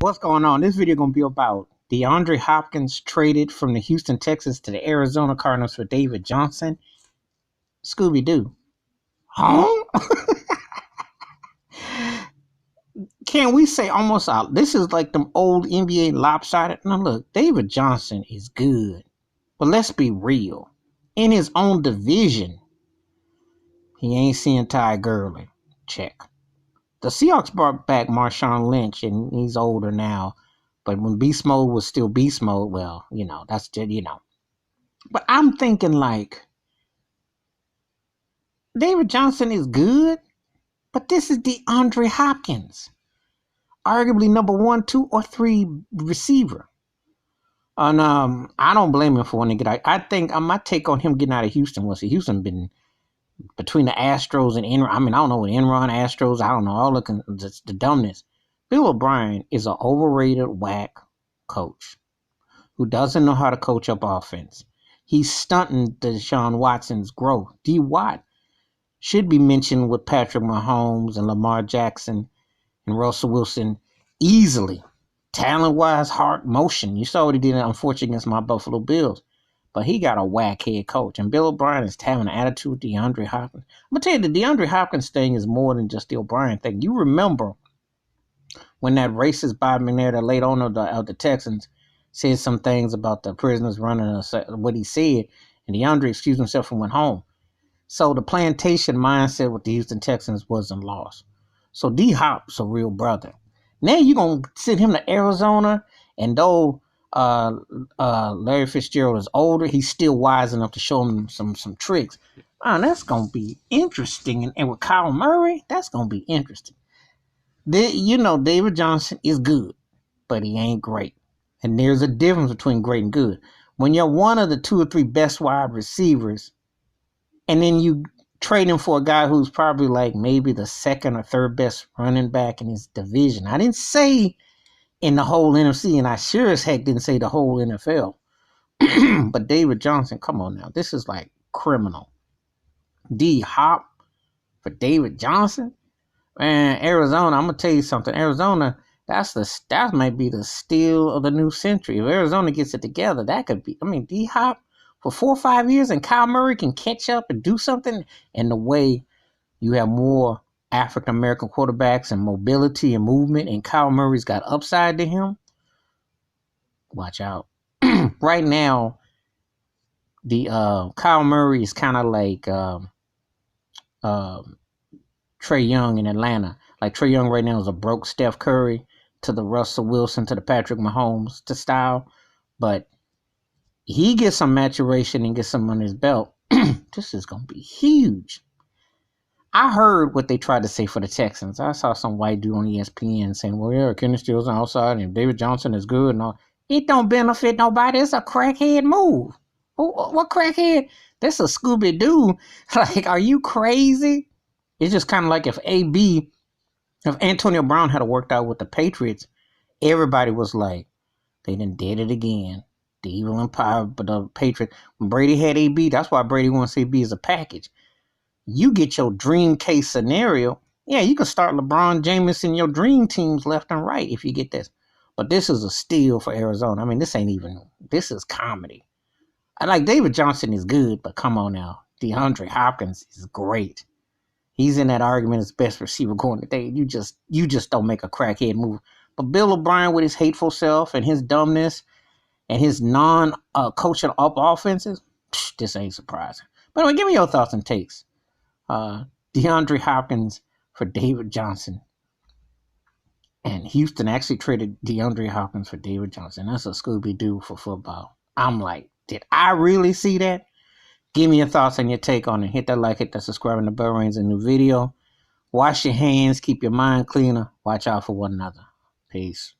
What's going on? This video gonna be about DeAndre Hopkins traded from the Houston Texans to the Arizona Cardinals for David Johnson. Scooby Doo. Huh? Can we say almost out? This is like them old NBA lopsided. Now look, David Johnson is good, but let's be real. In his own division, he ain't seeing Ty Gurley. Check. The Seahawks brought back Marshawn Lynch, and he's older now. But when beast mode was still beast mode, well, that's just. But I'm thinking like David Johnson is good, but this is DeAndre Hopkins, arguably number 1, 2, or 3 receiver. And I don't blame him for wanting to get out. I think my take on him getting out of Houston was Houston been between the Astros and Enron. I mean, I don't know what Enron, Astros. I don't know all the dumbness. Bill O'Brien is an overrated whack coach who doesn't know how to coach up offense. He's stunting Deshaun Watson's growth. D. Watt should be mentioned with Patrick Mahomes and Lamar Jackson and Russell Wilson easily. Talent-wise, heart, motion. You saw what he did, unfortunately, against my Buffalo Bills. But he got a whack head coach. And Bill O'Brien is having an attitude with DeAndre Hopkins. I'm going to tell you, the DeAndre Hopkins thing is more than just the O'Brien thing. You remember when that racist Bob McNair, the late owner of the Texans, said some things about the prisoners running what he said, and DeAndre excused himself and went home. So the plantation mindset with the Houston Texans wasn't lost. So D-Hop's a real brother. Now you're going to send him to Arizona, and though Larry Fitzgerald is older, he's still wise enough to show him some tricks. Man, that's going to be interesting. And with Kyle Murray, that's going to be interesting. David Johnson is good, but he ain't great. And there's a difference between great and good. When you're one of the 2 or 3 best wide receivers, and then you trade him for a guy who's probably like maybe the 2nd or 3rd best running back in his division. I didn't say in the whole NFC, and I sure as heck didn't say the whole NFL. But David Johnson, come on now. This is like criminal. D-Hop for David Johnson? Man, Arizona, I'm going to tell you something. Arizona, that might be the steal of the new century. If Arizona gets it together, that could be, D-Hop for 4 or 5 years, and Kyle Murray can catch up and do something. And the way you have more African American quarterbacks and mobility and movement, and Kyle Murray's got upside to him, watch out. Right now, the Kyle Murray is kind of like Trae Young in Atlanta. Like Trae Young right now is a broke Steph Curry to the Russell Wilson to the Patrick Mahomes to style, but he gets some maturation and gets some under his belt. This is going to be huge. I heard what they tried to say for the Texans. I saw some white dude on ESPN saying, well, yeah, Kenny Stills on outside and David Johnson is good and all. It don't benefit nobody. It's a crackhead move. What crackhead? This is a Scooby Doo. Like, are you crazy? It's just kind of like if Antonio Brown had worked out with the Patriots, everybody was like, they done did it again. The evil empire, but the Patriots. When Brady had AB, that's why Brady wants AB as a package. You get your dream case scenario. Yeah, you can start LeBron James in your dream teams left and right if you get this. But this is a steal for Arizona. This is comedy. I like David Johnson is good, but come on now. DeAndre Hopkins is great. He's in that argument as best receiver going today. You just don't make a crackhead move. But Bill O'Brien with his hateful self and his dumbness and his non-coaching up offenses, this ain't surprising. But anyway, give me your thoughts and takes. DeAndre Hopkins for David Johnson. And Houston actually traded DeAndre Hopkins for David Johnson. That's a Scooby Doo for football. I'm like, did I really see that? Give me your thoughts and your take on it. Hit that like, hit that subscribe, and the bell rings a new video. Wash your hands, keep your mind cleaner. Watch out for one another. Peace.